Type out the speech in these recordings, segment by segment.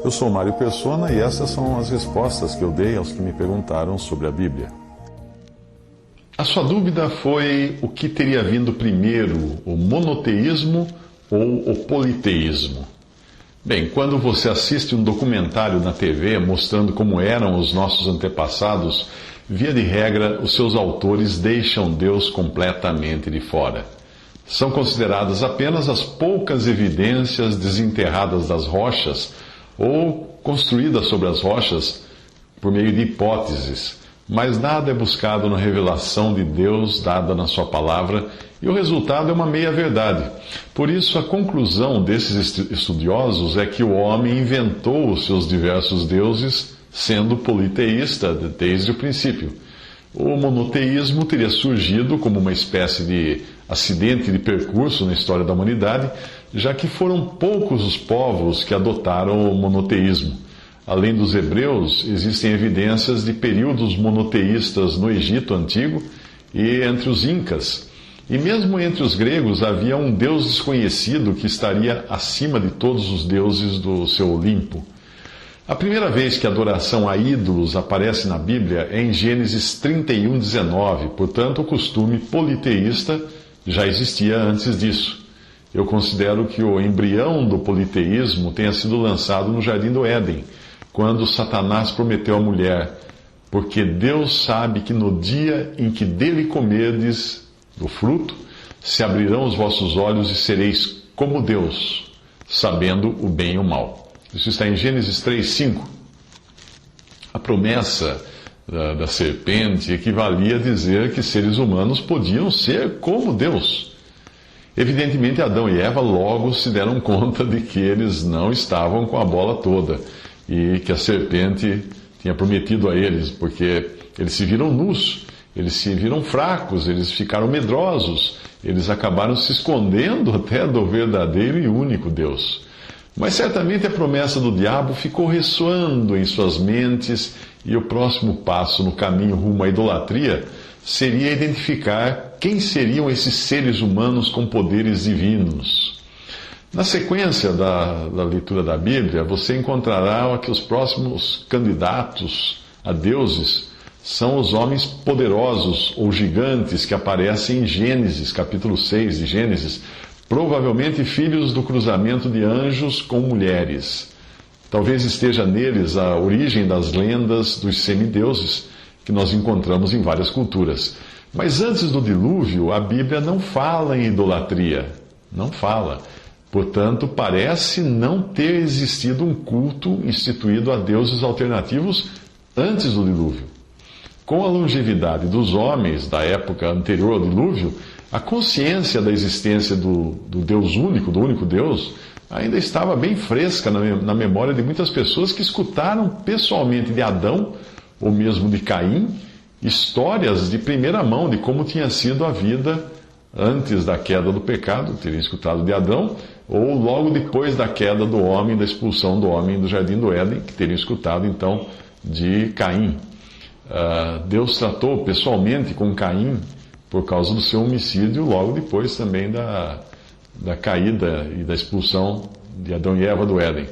Eu sou Mário Persona e essas são as respostas que eu dei aos que me perguntaram sobre a Bíblia. A sua dúvida foi o que teria vindo primeiro, o monoteísmo ou o politeísmo? Bem, quando você assiste um documentário na TV mostrando como eram os nossos antepassados, via de regra, os seus autores deixam Deus completamente de fora. São consideradas apenas as poucas evidências desenterradas das rochas ou construídas sobre as rochas por meio de hipóteses, mas nada é buscado na revelação de Deus dada na sua palavra, e o resultado é uma meia-verdade. Por isso, a conclusão desses estudiosos é que o homem inventou os seus diversos deuses, sendo politeísta desde o princípio. O monoteísmo teria surgido como uma espécie de acidente de percurso na história da humanidade, já que foram poucos os povos que adotaram o monoteísmo. Além dos hebreus, existem evidências de períodos monoteístas no Egito Antigo e entre os incas. E mesmo entre os gregos havia um deus desconhecido que estaria acima de todos os deuses do seu Olimpo. A primeira vez que a adoração a ídolos aparece na Bíblia é em Gênesis 31:19, portanto o costume politeísta já existia antes disso. Eu considero que o embrião do politeísmo tenha sido lançado no Jardim do Éden, quando Satanás prometeu à mulher: porque Deus sabe que no dia em que dele comerdes do fruto, se abrirão os vossos olhos e sereis como Deus, sabendo o bem e o mal. Isso está em Gênesis 3:5. A promessa da serpente equivalia a dizer que seres humanos podiam ser como Deus. Evidentemente, Adão e Eva logo se deram conta de que eles não estavam com a bola toda e que a serpente tinha prometido a eles, porque eles se viram nus, eles se viram fracos, eles ficaram medrosos, eles acabaram se escondendo até do verdadeiro e único Deus. Mas certamente a promessa do diabo ficou ressoando em suas mentes, e o próximo passo no caminho rumo à idolatria seria identificar quem seriam esses seres humanos com poderes divinos. Na sequência da leitura da Bíblia, você encontrará que os próximos candidatos a deuses são os homens poderosos ou gigantes que aparecem em Gênesis, capítulo 6 de Gênesis, provavelmente filhos do cruzamento de anjos com mulheres. Talvez esteja neles a origem das lendas dos semideuses, que nós encontramos em várias culturas. Mas antes do dilúvio, a Bíblia não fala em idolatria. Não fala. Portanto, parece não ter existido um culto instituído a deuses alternativos antes do dilúvio. Com a longevidade dos homens da época anterior ao dilúvio, a consciência da existência do Deus único, do único Deus, ainda estava bem fresca na memória de muitas pessoas que escutaram pessoalmente de Adão, ou mesmo de Caim, histórias de primeira mão de como tinha sido a vida antes da queda do pecado, teriam escutado de Adão, ou logo depois da queda do homem, da expulsão do homem do Jardim do Éden, que teriam escutado então de Caim. Deus tratou pessoalmente com Caim por causa do seu homicídio, logo depois também da caída e da expulsão de Adão e Eva do Éden.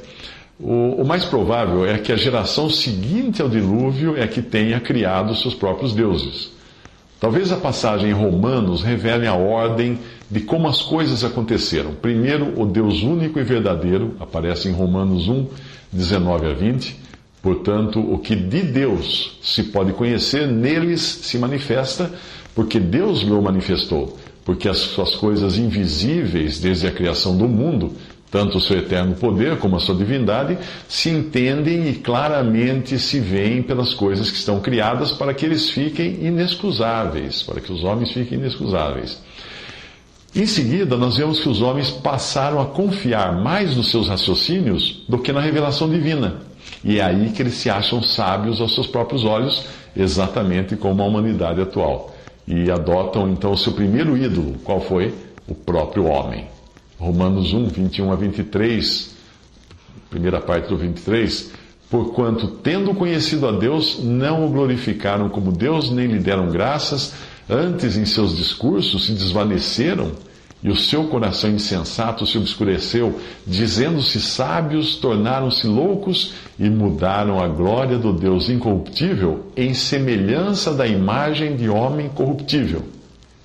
O mais provável é que a geração seguinte ao dilúvio é que tenha criado seus próprios deuses. Talvez a passagem em Romanos revele a ordem de como as coisas aconteceram. Primeiro, o Deus único e verdadeiro, aparece em Romanos 1, 19 a 20. Portanto, o que de Deus se pode conhecer, neles se manifesta, porque Deus lhe manifestou. Porque as suas coisas invisíveis desde a criação do mundo, tanto o seu eterno poder como a sua divindade, se entendem e claramente se veem pelas coisas que estão criadas para que eles fiquem inexcusáveis, para que os homens fiquem inexcusáveis. Em seguida, nós vemos que os homens passaram a confiar mais nos seus raciocínios do que na revelação divina. E é aí que eles se acham sábios aos seus próprios olhos, exatamente como a humanidade atual. E adotam então o seu primeiro ídolo. Qual foi? O próprio homem. Romanos 1, 21 a 23, primeira parte do 23. Porquanto, tendo conhecido a Deus, não o glorificaram como Deus, nem lhe deram graças, antes em seus discursos se desvaneceram e o seu coração insensato se obscureceu, dizendo-se sábios, tornaram-se loucos e mudaram a glória do Deus incorruptível em semelhança da imagem de homem corruptível.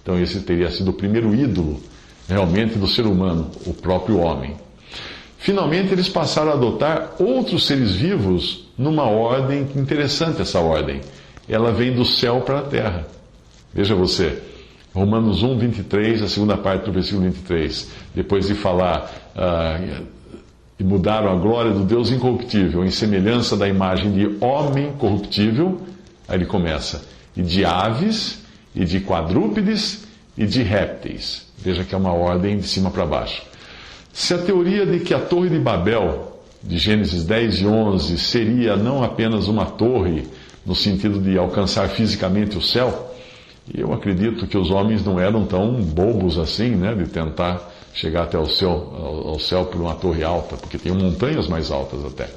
Então esse teria sido o primeiro ídolo, realmente, do ser humano, o próprio homem. Finalmente, eles passaram a adotar outros seres vivos numa ordem interessante, essa ordem. Ela vem do céu para a terra. Veja você, Romanos 1, 23, a segunda parte do versículo 23. Depois de falar, e mudaram a glória do Deus incorruptível em semelhança da imagem de homem corruptível, aí ele começa, e de aves, e de quadrúpedes, e de répteis. Veja que é uma ordem de cima para baixo. Se a teoria de que a Torre de Babel, de Gênesis 10 e 11, seria não apenas uma torre, no sentido de alcançar fisicamente o céu, e eu acredito que os homens não eram tão bobos assim, né, de tentar chegar até ao céu por uma torre alta, porque tem montanhas mais altas até.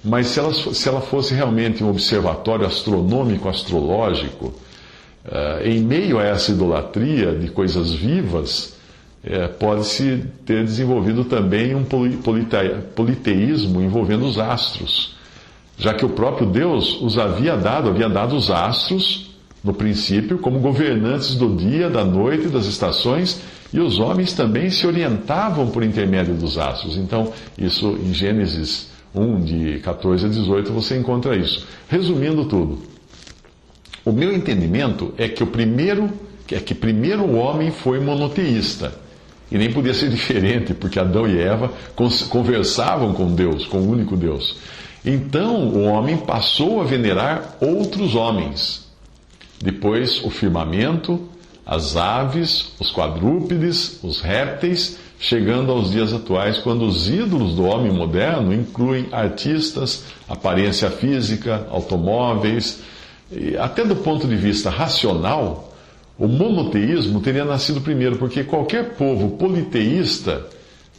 Mas se ela fosse realmente um observatório astronômico, astrológico, em meio a essa idolatria de coisas vivas, pode-se ter desenvolvido também um politeísmo envolvendo os astros, já que o próprio Deus havia dado os astros, no princípio, como governantes do dia, da noite, das estações, e os homens também se orientavam por intermédio dos astros. Então, isso em Gênesis 1, de 14 a 18, você encontra isso. Resumindo tudo, o meu entendimento é que primeiro o homem foi monoteísta. E nem podia ser diferente, porque Adão e Eva conversavam com Deus, com o único Deus. Então o homem passou a venerar outros homens. Depois o firmamento, as aves, os quadrúpedes, os répteis, chegando aos dias atuais, quando os ídolos do homem moderno incluem artistas, aparência física, automóveis. E até do ponto de vista racional, o monoteísmo teria nascido primeiro, porque qualquer povo politeísta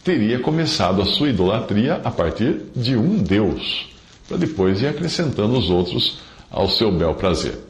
teria começado a sua idolatria a partir de um Deus, para depois ir acrescentando os outros ao seu bel prazer.